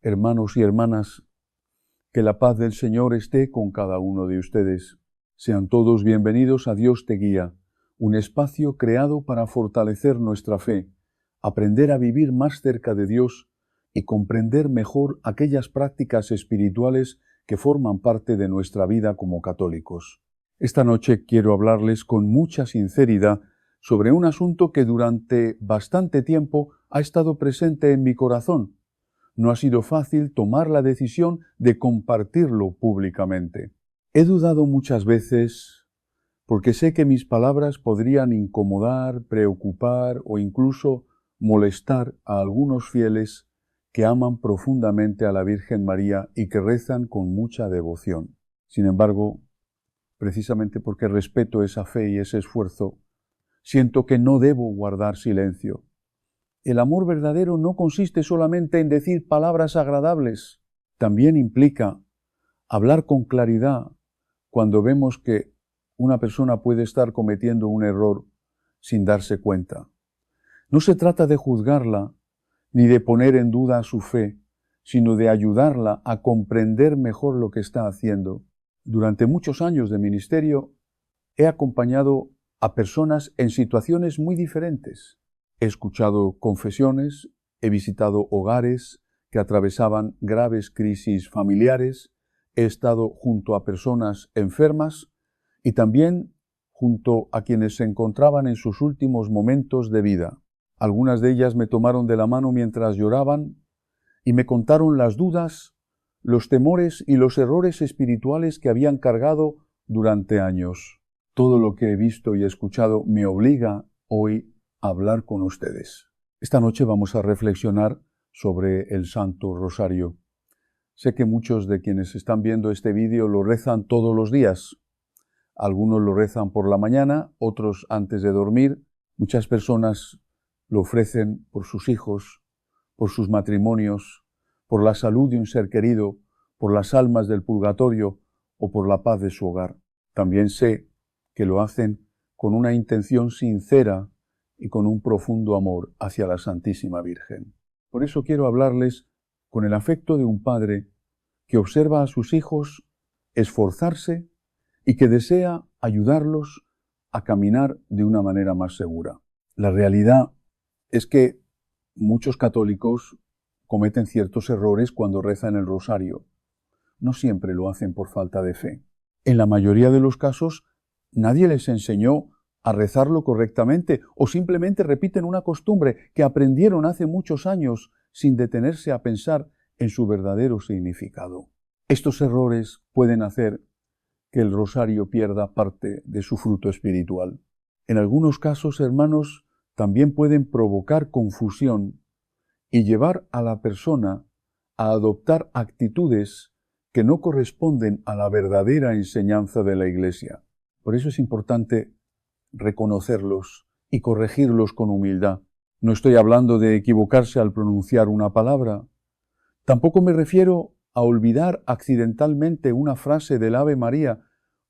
Hermanos y hermanas, que la paz del Señor esté con cada uno de ustedes. Sean todos bienvenidos a Dios te guía, un espacio creado para fortalecer nuestra fe, aprender a vivir más cerca de Dios y comprender mejor aquellas prácticas espirituales que forman parte de nuestra vida como católicos. Esta noche quiero hablarles con mucha sinceridad sobre un asunto que durante bastante tiempo ha estado presente en mi corazón. No ha sido fácil tomar la decisión de compartirlo públicamente. He dudado muchas veces porque sé que mis palabras podrían incomodar, preocupar o incluso molestar a algunos fieles que aman profundamente a la Virgen María y que rezan con mucha devoción. Sin embargo, precisamente porque respeto esa fe y ese esfuerzo, siento que no debo guardar silencio. El amor verdadero no consiste solamente en decir palabras agradables, también implica hablar con claridad cuando vemos que una persona puede estar cometiendo un error sin darse cuenta. No se trata de juzgarla ni de poner en duda su fe, sino de ayudarla a comprender mejor lo que está haciendo. Durante muchos años de ministerio he acompañado a personas en situaciones muy diferentes. He escuchado confesiones, he visitado hogares que atravesaban graves crisis familiares, he estado junto a personas enfermas y también junto a quienes se encontraban en sus últimos momentos de vida. Algunas de ellas me tomaron de la mano mientras lloraban y me contaron las dudas, los temores y los errores espirituales que habían cargado durante años. Todo lo que he visto y escuchado me obliga hoy a hablar con ustedes. Esta noche vamos a reflexionar sobre el Santo Rosario. Sé que muchos de quienes están viendo este vídeo lo rezan todos los días. Algunos lo rezan por la mañana, otros antes de dormir. Muchas personas lo ofrecen por sus hijos, por sus matrimonios, por la salud de un ser querido, por las almas del purgatorio o por la paz de su hogar. También sé que lo hacen con una intención sincera y con un profundo amor hacia la Santísima Virgen. Por eso quiero hablarles con el afecto de un padre que observa a sus hijos esforzarse y que desea ayudarlos a caminar de una manera más segura. La realidad es que muchos católicos cometen ciertos errores cuando rezan el rosario. No siempre lo hacen por falta de fe. En la mayoría de los casos, nadie les enseñó a rezarlo correctamente o simplemente repiten una costumbre que aprendieron hace muchos años sin detenerse a pensar en su verdadero significado. Estos errores pueden hacer que el rosario pierda parte de su fruto espiritual. En algunos casos, hermanos, también pueden provocar confusión y llevar a la persona a adoptar actitudes que no corresponden a la verdadera enseñanza de la Iglesia. Por eso es importante reconocerlos y corregirlos con humildad. No estoy hablando de equivocarse al pronunciar una palabra. Tampoco me refiero a olvidar accidentalmente una frase del Ave María,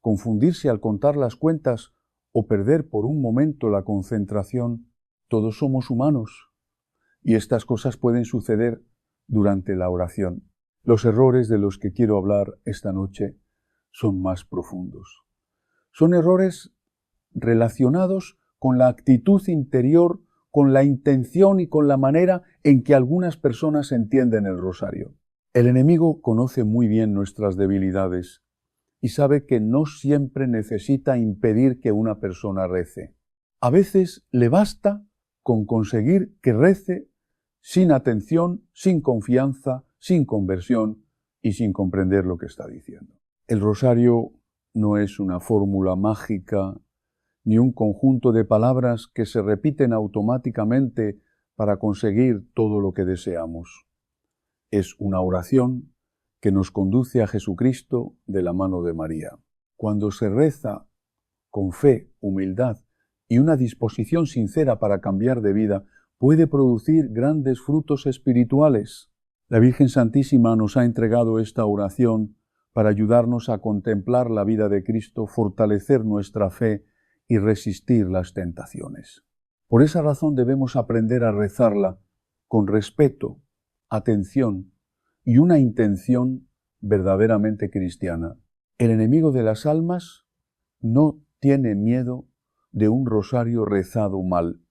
confundirse al contar las cuentas o perder por un momento la concentración. Todos somos humanos y estas cosas pueden suceder durante la oración. Los errores de los que quiero hablar esta noche son más profundos. Son errores relacionados con la actitud interior, con la intención y con la manera en que algunas personas entienden el rosario. El enemigo conoce muy bien nuestras debilidades y sabe que no siempre necesita impedir que una persona rece. A veces le basta con conseguir que rece sin atención, sin confianza, sin conversión y sin comprender lo que está diciendo. El rosario no es una fórmula mágica ni un conjunto de palabras que se repiten automáticamente para conseguir todo lo que deseamos. Es una oración que nos conduce a Jesucristo de la mano de María. Cuando se reza con fe, humildad y una disposición sincera para cambiar de vida, puede producir grandes frutos espirituales. La Virgen Santísima nos ha entregado esta oración para ayudarnos a contemplar la vida de Cristo, fortalecer nuestra fe y resistir las tentaciones. Por esa razón debemos aprender a rezarla con respeto, atención y una intención verdaderamente cristiana. El enemigo de las almas no tiene miedo de un rosario rezado mal.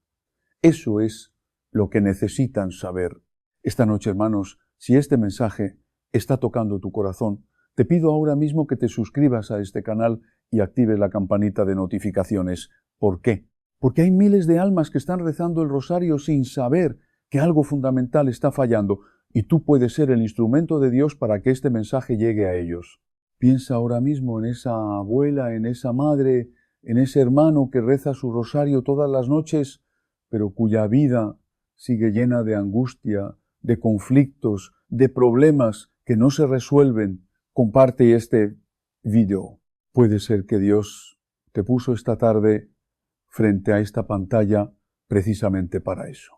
Eso es lo que necesitan saber. Esta noche, hermanos, si este mensaje está tocando tu corazón, te pido ahora mismo que te suscribas a este canal y actives la campanita de notificaciones. ¿Por qué? Porque hay miles de almas que están rezando el rosario sin saber que algo fundamental está fallando, y tú puedes ser el instrumento de Dios para que este mensaje llegue a ellos. Piensa ahora mismo en esa abuela, en esa madre, en ese hermano que reza su rosario todas las noches, pero cuya vida sigue llena de angustia, de conflictos, de problemas que no se resuelven. Comparte este video. Puede ser que Dios te puso esta tarde frente a esta pantalla precisamente para eso.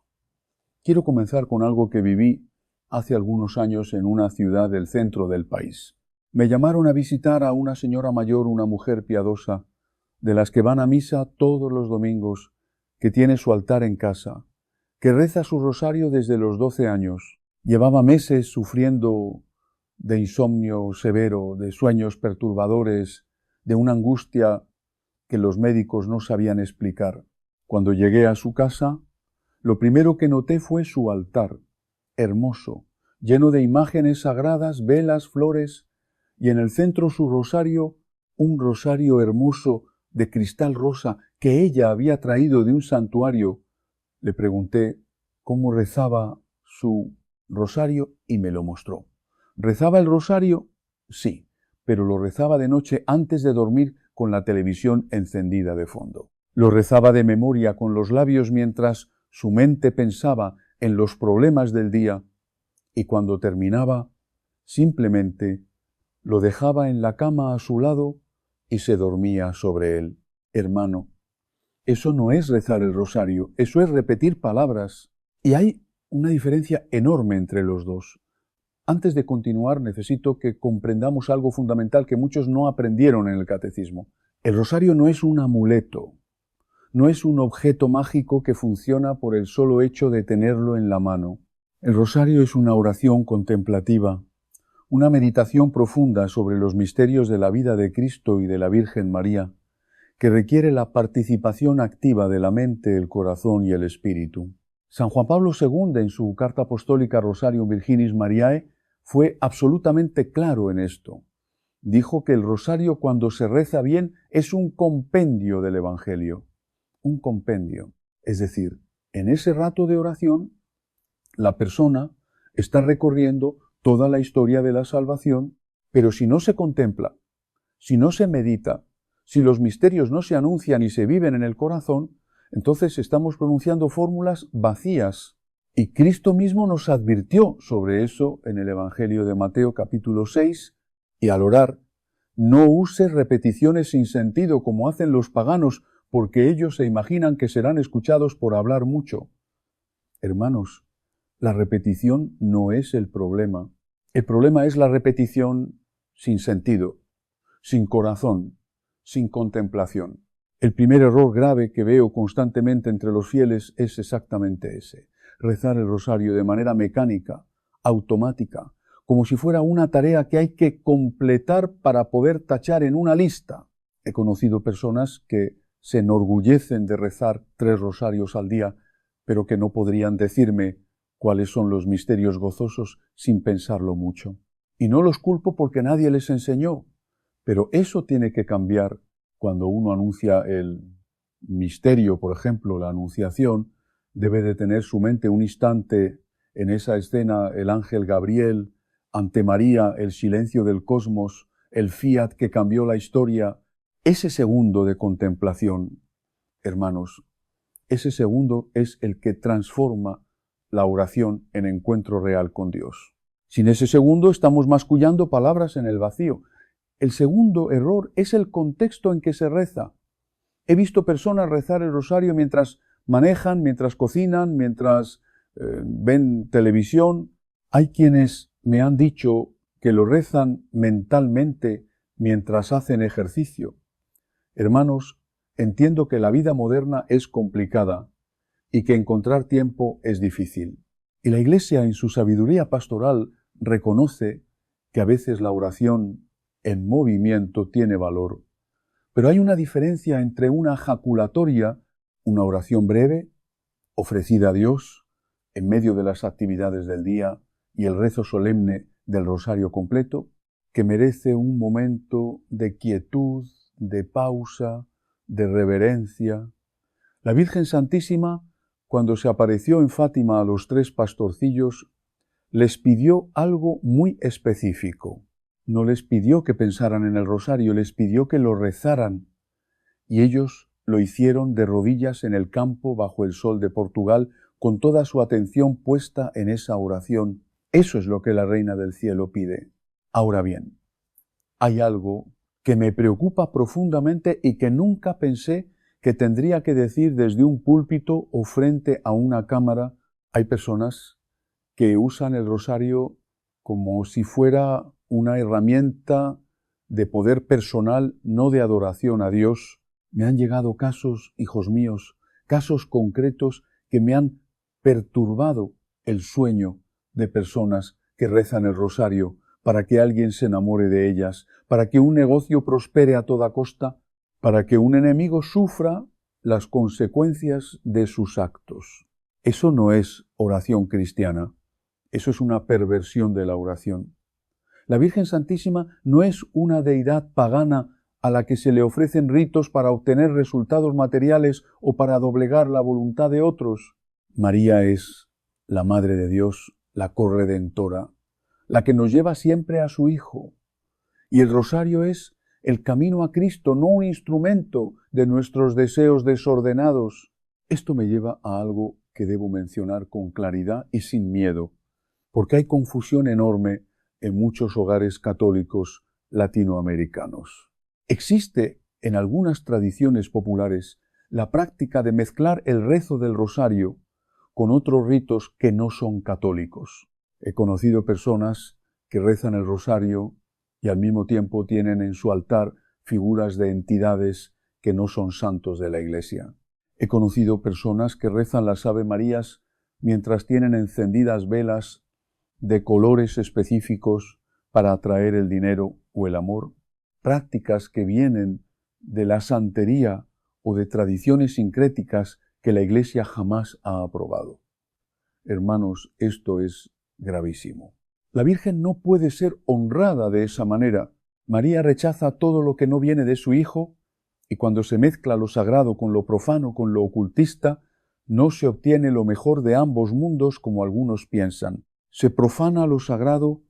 Quiero comenzar con algo que viví hace algunos años en una ciudad del centro del país. Me llamaron a visitar a una señora mayor, una mujer piadosa, de las que van a misa todos los domingos, que tiene su altar en casa, que reza su rosario desde los 12 años. Llevaba meses sufriendo de insomnio severo, de sueños perturbadores, de una angustia que los médicos no sabían explicar. Cuando llegué a su casa, lo primero que noté fue su altar, hermoso, lleno de imágenes sagradas, velas, flores, y en el centro su rosario, un rosario hermoso de cristal rosa que ella había traído de un santuario. Le pregunté cómo rezaba su rosario y me lo mostró. ¿Rezaba el rosario? Sí, pero lo rezaba de noche antes de dormir con la televisión encendida de fondo. Lo rezaba de memoria con los labios mientras su mente pensaba en los problemas del día, y cuando terminaba, simplemente lo dejaba en la cama a su lado y se dormía sobre él. Hermano, eso no es rezar el rosario, eso es repetir palabras. Y hay una diferencia enorme entre los dos. Antes de continuar, necesito que comprendamos algo fundamental que muchos no aprendieron en el catecismo. El rosario no es un amuleto, no es un objeto mágico que funciona por el solo hecho de tenerlo en la mano. El rosario es una oración contemplativa, una meditación profunda sobre los misterios de la vida de Cristo y de la Virgen María, que requiere la participación activa de la mente, el corazón y el espíritu. San Juan Pablo II, en su carta apostólica Rosarium Virginis Mariae, fue absolutamente claro en esto. Dijo que el rosario, cuando se reza bien, es un compendio del Evangelio. Un compendio. Es decir, en ese rato de oración, la persona está recorriendo toda la historia de la salvación, pero si no se contempla, si no se medita, si los misterios no se anuncian y se viven en el corazón, entonces estamos pronunciando fórmulas vacías. Y Cristo mismo nos advirtió sobre eso en el Evangelio de Mateo capítulo 6, y al orar, no use repeticiones sin sentido como hacen los paganos, porque ellos se imaginan que serán escuchados por hablar mucho. Hermanos, la repetición no es el problema. El problema es la repetición sin sentido, sin corazón, sin contemplación. El primer error grave que veo constantemente entre los fieles es exactamente ese: rezar el rosario de manera mecánica, automática, como si fuera una tarea que hay que completar para poder tachar en una lista. He conocido personas que se enorgullecen de rezar 3 rosarios al día, pero que no podrían decirme cuáles son los misterios gozosos sin pensarlo mucho. Y no los culpo porque nadie les enseñó, pero eso tiene que cambiar cuando uno anuncia el misterio, por ejemplo, la anunciación. Debe de tener su mente un instante en esa escena, el ángel Gabriel, ante María, el silencio del cosmos, el fiat que cambió la historia. Ese segundo de contemplación, hermanos, ese segundo es el que transforma la oración en encuentro real con Dios. Sin ese segundo estamos mascullando palabras en el vacío. El segundo error es el contexto en que se reza. He visto personas rezar el rosario mientras manejan, mientras cocinan, mientras ven televisión. Hay quienes me han dicho que lo rezan mentalmente mientras hacen ejercicio. Hermanos, entiendo que la vida moderna es complicada y que encontrar tiempo es difícil. Y la Iglesia, en su sabiduría pastoral, reconoce que a veces la oración en movimiento tiene valor, pero hay una diferencia entre una jaculatoria, una oración breve, ofrecida a Dios en medio de las actividades del día y el rezo solemne del rosario completo, que merece un momento de quietud, de pausa, de reverencia. La Virgen Santísima, cuando se apareció en Fátima a los 3 pastorcillos, les pidió algo muy específico. No les pidió que pensaran en el rosario, les pidió que lo rezaran. Y ellos lo hicieron de rodillas en el campo bajo el sol de Portugal, con toda su atención puesta en esa oración. Eso es lo que la Reina del Cielo pide. Ahora bien, hay algo que me preocupa profundamente y que nunca pensé que tendría que decir desde un púlpito o frente a una cámara. Hay personas que usan el rosario como si fuera una herramienta de poder personal, no de adoración a Dios. Me han llegado casos, hijos míos, casos concretos que me han perturbado el sueño de personas que rezan el rosario para que alguien se enamore de ellas, para que un negocio prospere a toda costa, para que un enemigo sufra las consecuencias de sus actos. Eso no es oración cristiana, eso es una perversión de la oración. La Virgen Santísima no es una deidad pagana a la que se le ofrecen ritos para obtener resultados materiales o para doblegar la voluntad de otros. María es la Madre de Dios, la corredentora, la que nos lleva siempre a su Hijo. Y el rosario es el camino a Cristo, no un instrumento de nuestros deseos desordenados. Esto me lleva a algo que debo mencionar con claridad y sin miedo, porque hay confusión enorme en muchos hogares católicos latinoamericanos. Existe en algunas tradiciones populares la práctica de mezclar el rezo del rosario con otros ritos que no son católicos. He conocido personas que rezan el rosario y al mismo tiempo tienen en su altar figuras de entidades que no son santos de la Iglesia. He conocido personas que rezan las Ave Marías mientras tienen encendidas velas de colores específicos para atraer el dinero o el amor, prácticas que vienen de la santería o de tradiciones sincréticas que la Iglesia jamás ha aprobado. Hermanos, esto es gravísimo. La Virgen no puede ser honrada de esa manera. María rechaza todo lo que no viene de su Hijo, y cuando se mezcla lo sagrado con lo profano, con lo ocultista, no se obtiene lo mejor de ambos mundos como algunos piensan. Se profana lo sagrado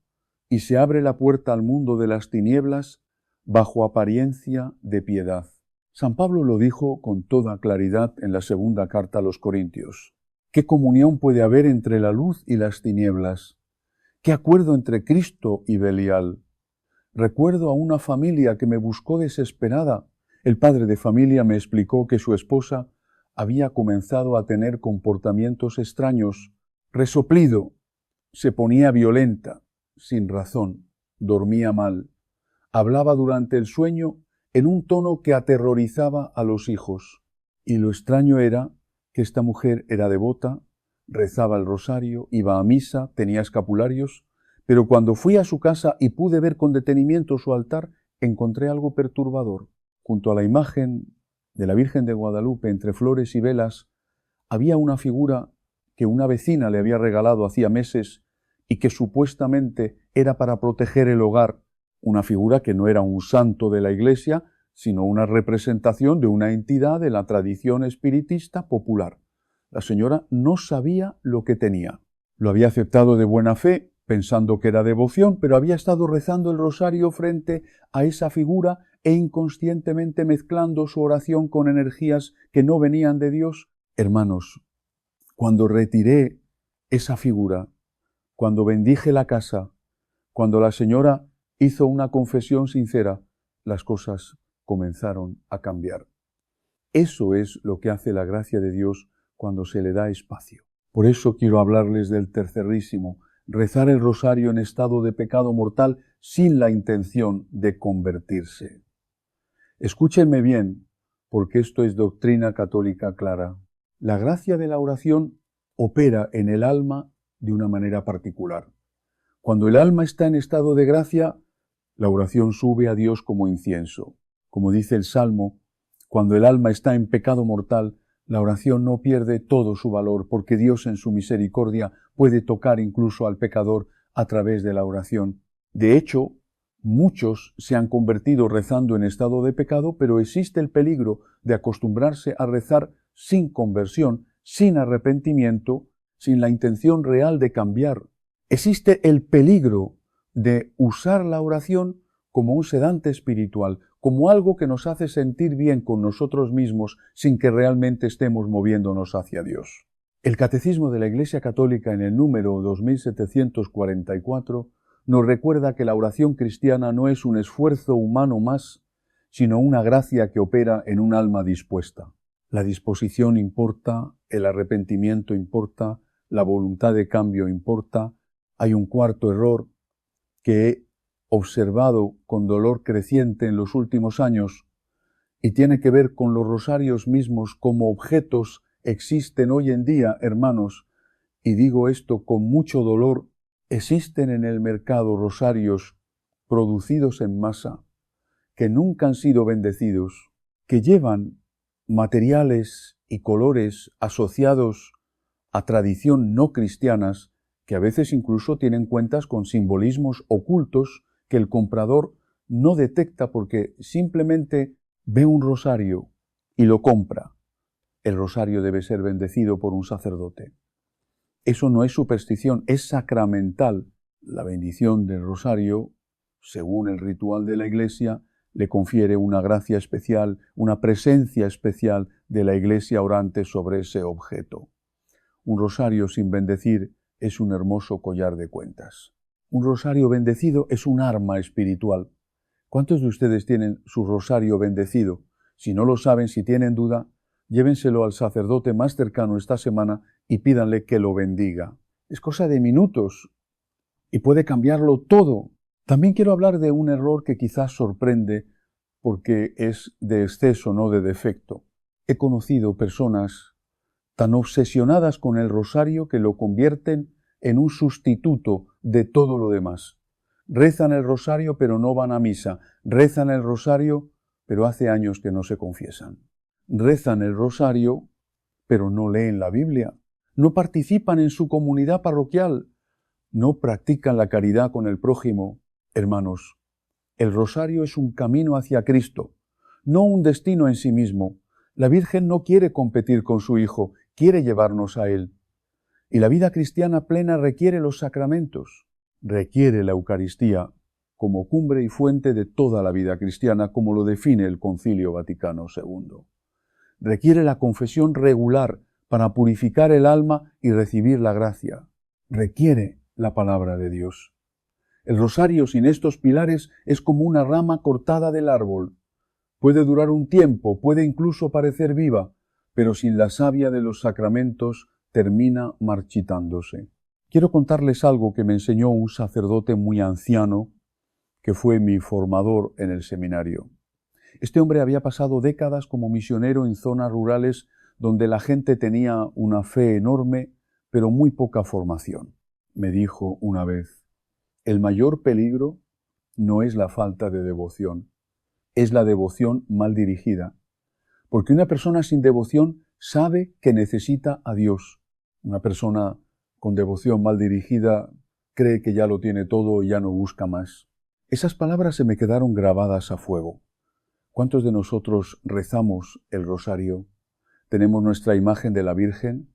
y se abre la puerta al mundo de las tinieblas bajo apariencia de piedad. San Pablo lo dijo con toda claridad en la segunda carta a los Corintios. ¿Qué comunión puede haber entre la luz y las tinieblas? ¿Qué acuerdo entre Cristo y Belial? Recuerdo a una familia que me buscó desesperada. El padre de familia me explicó que su esposa había comenzado a tener comportamientos extraños. Resoplido, se ponía violenta, sin razón, dormía mal, hablaba durante el sueño en un tono que aterrorizaba a los hijos. Y lo extraño era que esta mujer era devota, rezaba el rosario, iba a misa, tenía escapularios, pero cuando fui a su casa y pude ver con detenimiento su altar, encontré algo perturbador. Junto a la imagen de la Virgen de Guadalupe, entre flores y velas, había una figura que una vecina le había regalado hacía meses y que supuestamente era para proteger el hogar, una figura que no era un santo de la Iglesia, sino una representación de una entidad de la tradición espiritista popular. La señora no sabía lo que tenía. Lo había aceptado de buena fe, pensando que era devoción, pero había estado rezando el rosario frente a esa figura e inconscientemente mezclando su oración con energías que no venían de Dios. Hermanos, cuando retiré esa figura, cuando bendije la casa, cuando la señora hizo una confesión sincera, las cosas comenzaron a cambiar. Eso es lo que hace la gracia de Dios cuando se le da espacio. Por eso quiero hablarles del tercerísimo, rezar el rosario en estado de pecado mortal sin la intención de convertirse. Escúchenme bien, porque esto es doctrina católica clara. La gracia de la oración opera en el alma de una manera particular. Cuando el alma está en estado de gracia, la oración sube a Dios como incienso. Como dice el Salmo, cuando el alma está en pecado mortal, la oración no pierde todo su valor, porque Dios en su misericordia puede tocar incluso al pecador a través de la oración. De hecho, muchos se han convertido rezando en estado de pecado, pero existe el peligro de acostumbrarse a rezar sin conversión, sin arrepentimiento, sin la intención real de cambiar. Existe el peligro de usar la oración como un sedante espiritual, como algo que nos hace sentir bien con nosotros mismos sin que realmente estemos moviéndonos hacia Dios. El Catecismo de la Iglesia Católica en el número 2744 nos recuerda que la oración cristiana no es un esfuerzo humano más, sino una gracia que opera en un alma dispuesta. La disposición importa, el arrepentimiento importa, la voluntad de cambio importa. Hay un cuarto error que he observado con dolor creciente en los últimos años y tiene que ver con los rosarios mismos como objetos existen hoy en día, hermanos, y digo esto con mucho dolor. Existen en el mercado rosarios producidos en masa que nunca han sido bendecidos, que llevan materiales y colores asociados a tradición no cristianas, que a veces incluso tienen cuentas con simbolismos ocultos que el comprador no detecta porque simplemente ve un rosario y lo compra. El rosario debe ser bendecido por un sacerdote. Eso no es superstición, es sacramental. La bendición del rosario, según el ritual de la Iglesia, le confiere una gracia especial, una presencia especial de la Iglesia orante sobre ese objeto. Un rosario sin bendecir es un hermoso collar de cuentas. Un rosario bendecido es un arma espiritual. ¿Cuántos de ustedes tienen su rosario bendecido? Si no lo saben, si tienen duda, llévenselo al sacerdote más cercano esta semana y pídanle que lo bendiga. Es cosa de minutos y puede cambiarlo todo. También quiero hablar de un error que quizás sorprende porque es de exceso, no de defecto. He conocido personas tan obsesionadas con el rosario que lo convierten en un sustituto de todo lo demás. Rezan el rosario pero no van a misa. Rezan el rosario pero hace años que no se confiesan. Rezan el rosario pero no leen la Biblia. No participan en su comunidad parroquial. No practican la caridad con el prójimo. Hermanos, el rosario es un camino hacia Cristo, no un destino en sí mismo. La Virgen no quiere competir con su Hijo, quiere llevarnos a Él. Y la vida cristiana plena requiere los sacramentos, requiere la Eucaristía como cumbre y fuente de toda la vida cristiana, como lo define el Concilio Vaticano II. Requiere la confesión regular para purificar el alma y recibir la gracia. Requiere la palabra de Dios. El rosario sin estos pilares es como una rama cortada del árbol. Puede durar un tiempo, puede incluso parecer viva, pero sin la savia de los sacramentos termina marchitándose. Quiero contarles algo que me enseñó un sacerdote muy anciano, que fue mi formador en el seminario. Este hombre había pasado décadas como misionero en zonas rurales donde la gente tenía una fe enorme, pero muy poca formación. Me dijo una vez: el mayor peligro no es la falta de devoción, es la devoción mal dirigida. Porque una persona sin devoción sabe que necesita a Dios. Una persona con devoción mal dirigida cree que ya lo tiene todo y ya no busca más. Esas palabras se me quedaron grabadas a fuego. ¿Cuántos de nosotros rezamos el rosario? ¿Tenemos nuestra imagen de la Virgen?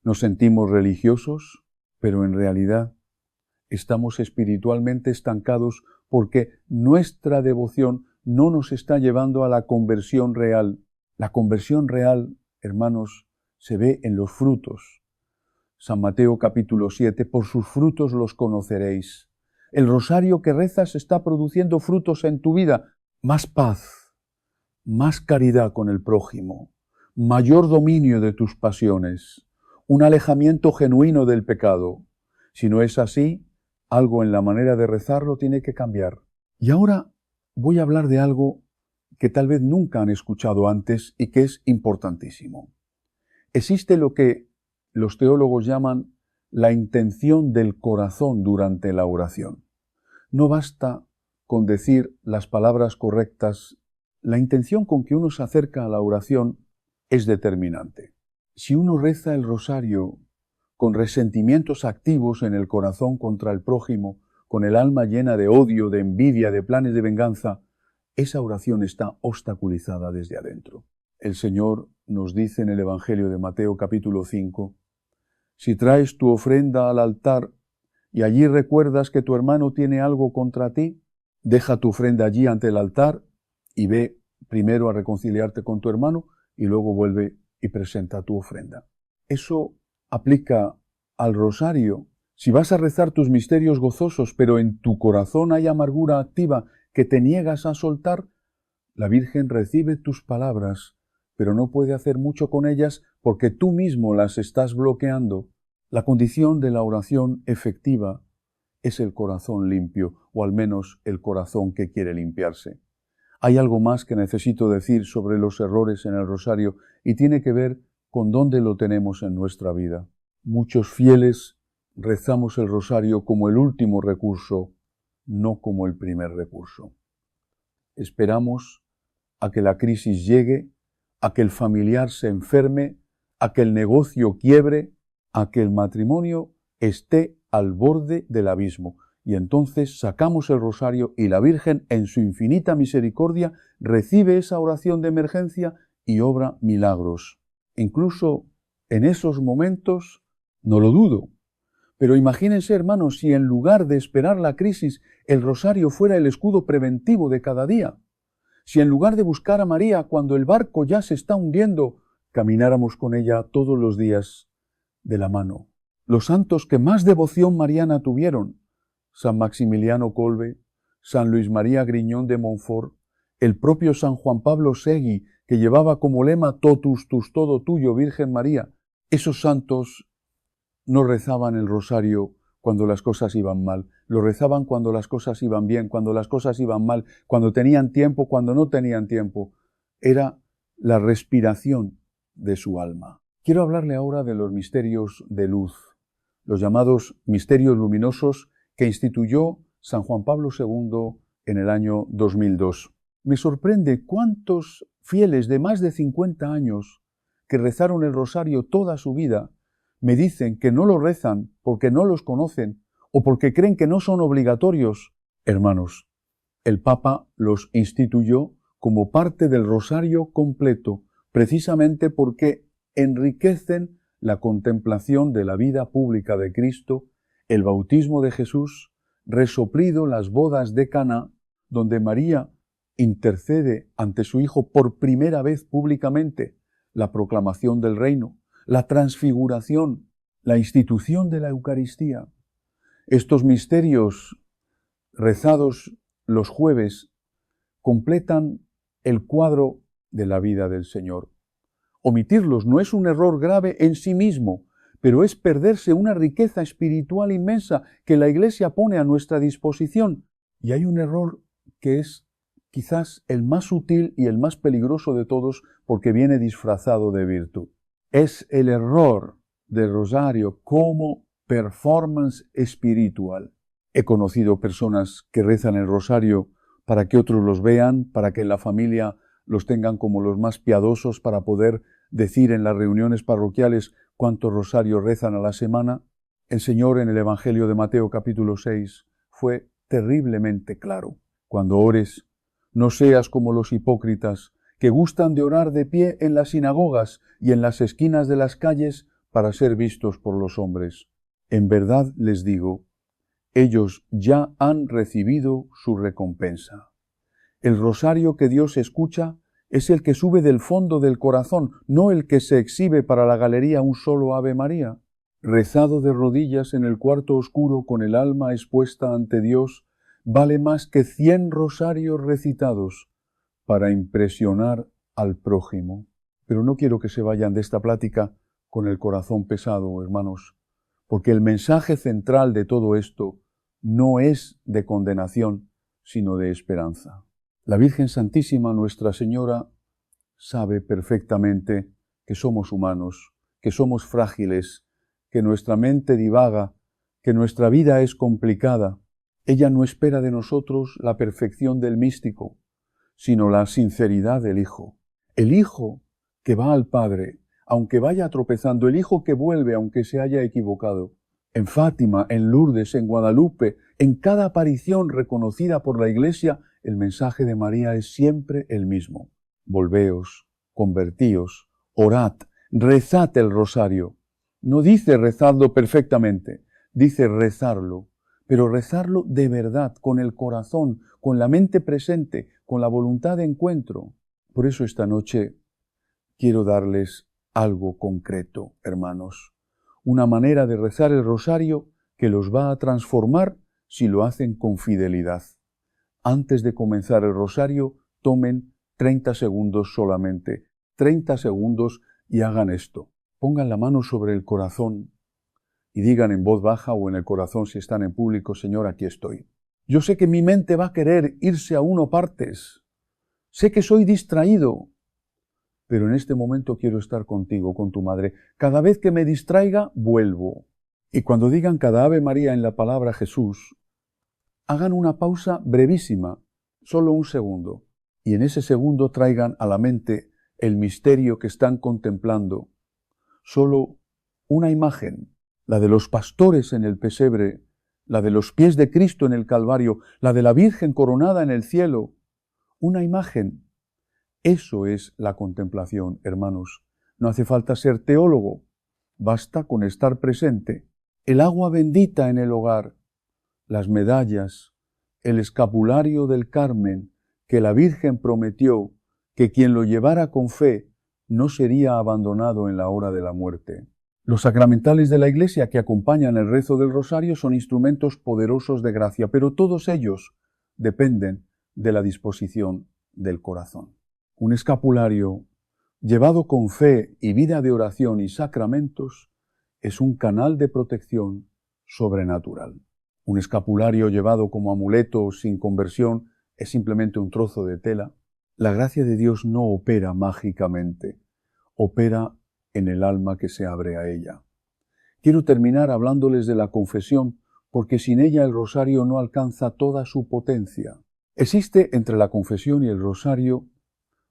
¿Nos sentimos religiosos? Pero en realidad estamos espiritualmente estancados porque nuestra devoción no nos está llevando a la conversión real. La conversión real, hermanos, se ve en los frutos. San Mateo capítulo 7, por sus frutos los conoceréis. El rosario que rezas está produciendo frutos en tu vida. Más paz, más caridad con el prójimo, mayor dominio de tus pasiones, un alejamiento genuino del pecado. Si no es así, algo en la manera de rezarlo tiene que cambiar. Y ahora voy a hablar de algo que tal vez nunca han escuchado antes y que es importantísimo. Existe lo que los teólogos llaman la intención del corazón durante la oración. No basta con decir las palabras correctas, la intención con que uno se acerca a la oración es determinante. Si uno reza el rosario con resentimientos activos en el corazón contra el prójimo, con el alma llena de odio, de envidia, de planes de venganza, esa oración está obstaculizada desde adentro. El Señor nos dice en el Evangelio de Mateo capítulo 5, si traes tu ofrenda al altar y allí recuerdas que tu hermano tiene algo contra ti, deja tu ofrenda allí ante el altar y ve primero a reconciliarte con tu hermano y luego vuelve y presenta tu ofrenda. Eso aplica al rosario. Si vas a rezar tus misterios gozosos, pero en tu corazón hay amargura activa que te niegas a soltar, la Virgen recibe tus palabras, pero no puede hacer mucho con ellas porque tú mismo las estás bloqueando. La condición de la oración efectiva es el corazón limpio, o al menos el corazón que quiere limpiarse. Hay algo más que necesito decir sobre los errores en el rosario y tiene que ver con dónde lo tenemos en nuestra vida. Muchos fieles rezamos el rosario como el último recurso, no como el primer recurso. Esperamos a que la crisis llegue, a que el familiar se enferme, a que el negocio quiebre, a que el matrimonio esté al borde del abismo. Y entonces sacamos el rosario y la Virgen, en su infinita misericordia, recibe esa oración de emergencia y obra milagros. Incluso en esos momentos, no lo dudo, pero imagínense, hermanos, si en lugar de esperar la crisis, el rosario fuera el escudo preventivo de cada día. Si en lugar de buscar a María cuando el barco ya se está hundiendo, camináramos con ella todos los días de la mano. Los santos que más devoción mariana tuvieron, San Maximiliano Kolbe, San Luis María Griñón de Montfort, el propio San Juan Pablo Segui, que llevaba como lema Totus tus todo tuyo, Virgen María, esos santos no rezaban el rosario cuando las cosas iban mal, lo rezaban cuando las cosas iban bien, cuando las cosas iban mal, cuando tenían tiempo, cuando no tenían tiempo. Era la respiración de su alma. Quiero hablarle ahora de los misterios de luz, los llamados misterios luminosos que instituyó San Juan Pablo II en el año 2002. Me sorprende cuántos fieles de más de 50 años que rezaron el rosario toda su vida me dicen que no lo rezan porque no los conocen o porque creen que no son obligatorios. Hermanos, el Papa los instituyó como parte del rosario completo, precisamente porque enriquecen la contemplación de la vida pública de Cristo, el bautismo de Jesús, resoplido las bodas de Caná, donde María intercede ante su Hijo por primera vez públicamente, la proclamación del reino, la transfiguración, la institución de la Eucaristía. Estos misterios rezados los jueves completan el cuadro de la vida del Señor. Omitirlos no es un error grave en sí mismo, pero es perderse una riqueza espiritual inmensa que la Iglesia pone a nuestra disposición. Y hay un error que es quizás el más sutil y el más peligroso de todos porque viene disfrazado de virtud. Es el error del rosario como performance espiritual. He conocido personas que rezan el rosario para que otros los vean, para que en la familia los tengan como los más piadosos, para poder decir en las reuniones parroquiales cuántos rosarios rezan a la semana. El Señor en el Evangelio de Mateo capítulo 6 fue terriblemente claro. Cuando ores, no seas como los hipócritas, que gustan de orar de pie en las sinagogas y en las esquinas de las calles para ser vistos por los hombres. En verdad les digo, ellos ya han recibido su recompensa. El rosario que Dios escucha es el que sube del fondo del corazón, no el que se exhibe para la galería un solo Ave María. Rezado de rodillas en el cuarto oscuro con el alma expuesta ante Dios, vale más que 100 rosarios recitados para impresionar al prójimo. Pero no quiero que se vayan de esta plática con el corazón pesado, hermanos, porque el mensaje central de todo esto no es de condenación, sino de esperanza. La Virgen Santísima, Nuestra Señora, sabe perfectamente que somos humanos, que somos frágiles, que nuestra mente divaga, que nuestra vida es complicada. Ella no espera de nosotros la perfección del místico, sino la sinceridad del Hijo. El Hijo que va al Padre, aunque vaya tropezando, el Hijo que vuelve aunque se haya equivocado. En Fátima, en Lourdes, en Guadalupe, en cada aparición reconocida por la Iglesia, el mensaje de María es siempre el mismo. Volveos, convertíos, orad, rezad el rosario. No dice rezadlo perfectamente, dice rezarlo, pero rezarlo de verdad, con el corazón, con la mente presente, con la voluntad de encuentro. Por eso esta noche quiero darles algo concreto, hermanos. Una manera de rezar el rosario que los va a transformar si lo hacen con fidelidad. Antes de comenzar el rosario, tomen 30 segundos solamente. 30 segundos y hagan esto. Pongan la mano sobre el corazón y digan en voz baja o en el corazón si están en público: Señor, aquí estoy. Yo sé que mi mente va a querer irse a uno partes. Sé que soy distraído, pero en este momento quiero estar contigo, con tu madre. Cada vez que me distraiga, vuelvo. Y cuando digan cada Ave María en la palabra Jesús, hagan una pausa brevísima, solo un segundo, y en ese segundo traigan a la mente el misterio que están contemplando. Solo una imagen, la de los pastores en el pesebre, la de los pies de Cristo en el Calvario, la de la Virgen coronada en el cielo. Una imagen. Eso es la contemplación, hermanos. No hace falta ser teólogo, basta con estar presente. El agua bendita en el hogar, las medallas, el escapulario del Carmen, que la Virgen prometió que quien lo llevara con fe no sería abandonado en la hora de la muerte. Los sacramentales de la Iglesia que acompañan el rezo del rosario son instrumentos poderosos de gracia, pero todos ellos dependen de la disposición del corazón. Un escapulario llevado con fe y vida de oración y sacramentos es un canal de protección sobrenatural. Un escapulario llevado como amuleto sin conversión es simplemente un trozo de tela. La gracia de Dios no opera mágicamente, opera en el alma que se abre a ella. Quiero terminar hablándoles de la confesión, porque sin ella el rosario no alcanza toda su potencia. Existe entre la confesión y el rosario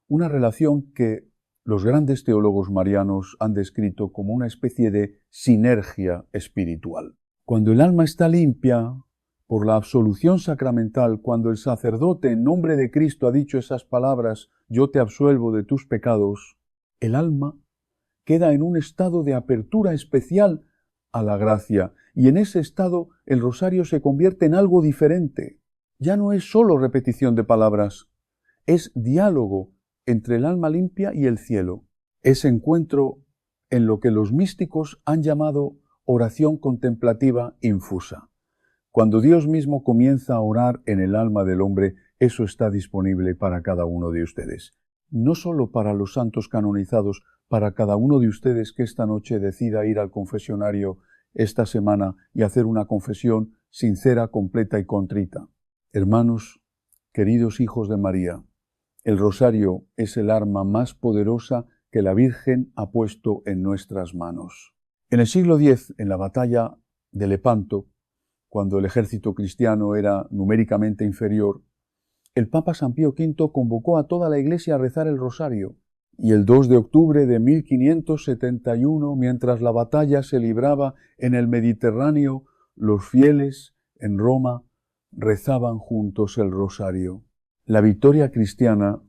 una relación que los grandes teólogos marianos han descrito como una especie de sinergia espiritual. Cuando el alma está limpia por la absolución sacramental, cuando el sacerdote en nombre de Cristo ha dicho esas palabras: yo te absuelvo de tus pecados, el alma queda en un estado de apertura especial a la gracia, y en ese estado el rosario se convierte en algo diferente. Ya no es solo repetición de palabras, es diálogo entre el alma limpia y el cielo. Es encuentro en lo que los místicos han llamado oración contemplativa infusa. Cuando Dios mismo comienza a orar en el alma del hombre, eso está disponible para cada uno de ustedes. No solo para los santos canonizados, para cada uno de ustedes que esta noche decida ir al confesionario esta semana y hacer una confesión sincera, completa y contrita. Hermanos, queridos hijos de María, el rosario es el arma más poderosa que la Virgen ha puesto en nuestras manos. En el siglo X, en la batalla de Lepanto, cuando el ejército cristiano era numéricamente inferior, el Papa San Pío V convocó a toda la Iglesia a rezar el rosario. Y el 2 de octubre de 1571, mientras la batalla se libraba en el Mediterráneo, los fieles en Roma rezaban juntos el rosario. La victoria cristiana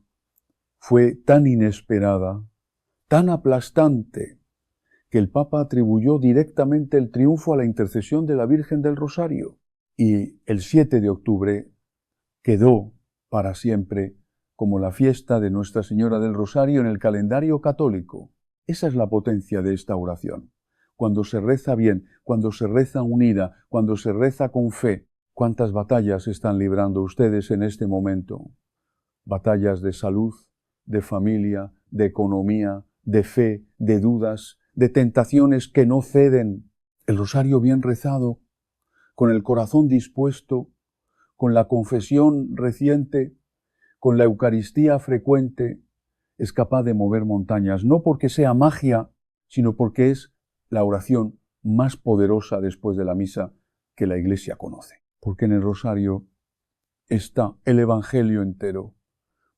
fue tan inesperada, tan aplastante, que el Papa atribuyó directamente el triunfo a la intercesión de la Virgen del Rosario. Y el 7 de octubre quedó para siempre como la fiesta de Nuestra Señora del Rosario en el calendario católico. Esa es la potencia de esta oración. Cuando se reza bien, cuando se reza unida, cuando se reza con fe. ¿Cuántas batallas están librando ustedes en este momento? Batallas de salud, de familia, de economía, de fe, de dudas, de tentaciones que no ceden. El rosario bien rezado, con el corazón dispuesto, con la confesión reciente, con la Eucaristía frecuente, es capaz de mover montañas, no porque sea magia, sino porque es la oración más poderosa después de la misa que la Iglesia conoce. Porque en el rosario está el Evangelio entero.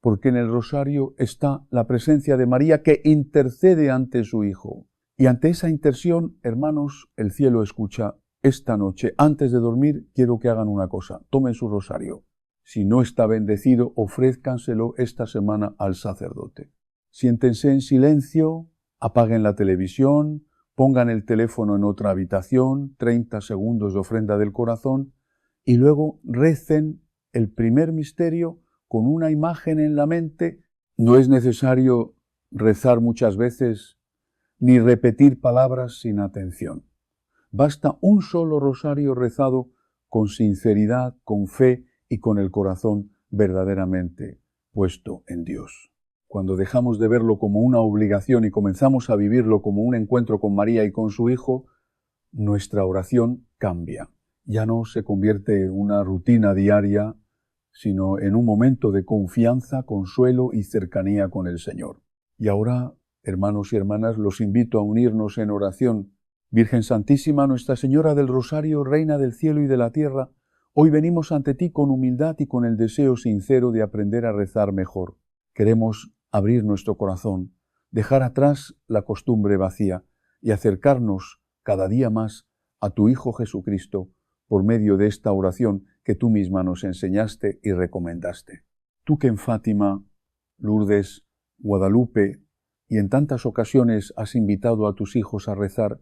Porque en el rosario está la presencia de María que intercede ante su Hijo. Y ante esa intercesión, hermanos, el cielo escucha: esta noche, antes de dormir, quiero que hagan una cosa: tomen su rosario. Si no está bendecido, ofrézcanselo esta semana al sacerdote. Siéntense en silencio, apaguen la televisión, pongan el teléfono en otra habitación, 30 segundos de ofrenda del corazón, y luego recen el primer misterio con una imagen en la mente. No es necesario rezar muchas veces ni repetir palabras sin atención. Basta un solo rosario rezado con sinceridad, con fe y con el corazón verdaderamente puesto en Dios. Cuando dejamos de verlo como una obligación y comenzamos a vivirlo como un encuentro con María y con su Hijo, nuestra oración cambia. Ya no se convierte en una rutina diaria, sino en un momento de confianza, consuelo y cercanía con el Señor. Y ahora, hermanos y hermanas, los invito a unirnos en oración. Virgen Santísima, Nuestra Señora del Rosario, Reina del cielo y de la tierra, hoy venimos ante ti con humildad y con el deseo sincero de aprender a rezar mejor. Queremos abrir nuestro corazón, dejar atrás la costumbre vacía y acercarnos cada día más a tu Hijo Jesucristo por medio de esta oración que tú misma nos enseñaste y recomendaste. Tú que en Fátima, Lourdes, Guadalupe y en tantas ocasiones has invitado a tus hijos a rezar,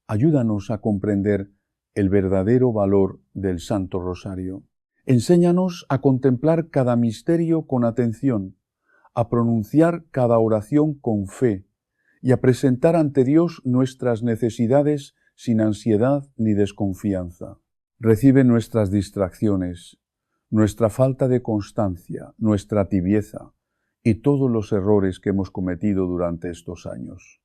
ayúdanos a comprender el verdadero valor del Santo Rosario. Enséñanos a contemplar cada misterio con atención, a pronunciar cada oración con fe y a presentar ante Dios nuestras necesidades sin ansiedad ni desconfianza. Recibe nuestras distracciones, nuestra falta de constancia, nuestra tibieza y todos los errores que hemos cometido durante estos años.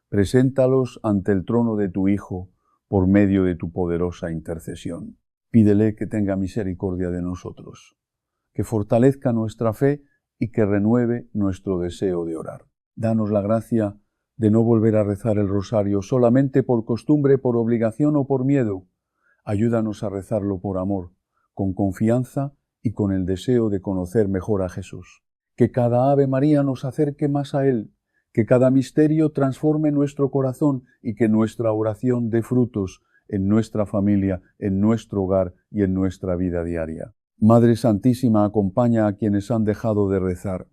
Preséntalos ante el trono de tu Hijo por medio de tu poderosa intercesión. Pídele que tenga misericordia de nosotros, que fortalezca nuestra fe y que renueve nuestro deseo de orar. Danos la gracia de no volver a rezar el rosario solamente por costumbre, por obligación o por miedo. Ayúdanos a rezarlo por amor, con confianza y con el deseo de conocer mejor a Jesús. Que cada Ave María nos acerque más a Él, que cada misterio transforme nuestro corazón y que nuestra oración dé frutos en nuestra familia, en nuestro hogar y en nuestra vida diaria. Madre Santísima, acompaña a quienes han dejado de rezar,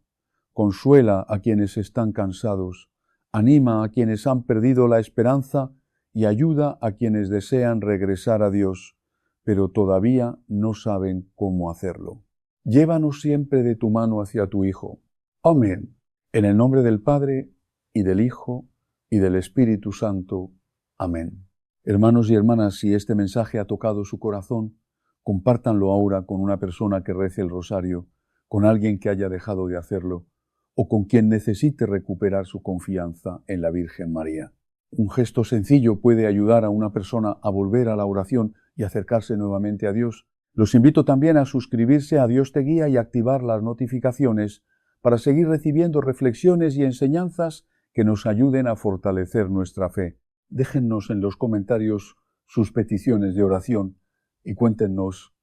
consuela a quienes están cansados, anima a quienes han perdido la esperanza y ayuda a quienes desean regresar a Dios, pero todavía no saben cómo hacerlo. Llévanos siempre de tu mano hacia tu Hijo. Amén. En el nombre del Padre, y del Hijo, y del Espíritu Santo. Amén. Hermanos y hermanas, si este mensaje ha tocado su corazón, compártanlo ahora con una persona que rece el rosario, con alguien que haya dejado de hacerlo, o con quien necesite recuperar su confianza en la Virgen María. Un gesto sencillo puede ayudar a una persona a volver a la oración y acercarse nuevamente a Dios. Los invito también a suscribirse a Dios te guía y activar las notificaciones para seguir recibiendo reflexiones y enseñanzas que nos ayuden a fortalecer nuestra fe. Déjennos en los comentarios sus peticiones de oración y cuéntenos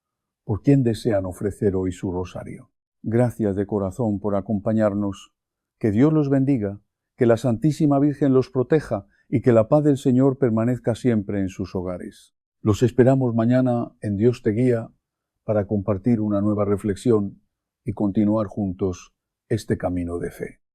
por quién desean ofrecer hoy su rosario. Gracias de corazón por acompañarnos. Que Dios los bendiga, que la Santísima Virgen los proteja y que la paz del Señor permanezca siempre en sus hogares. Los esperamos mañana en Dios te guía para compartir una nueva reflexión y continuar juntos este camino de fe.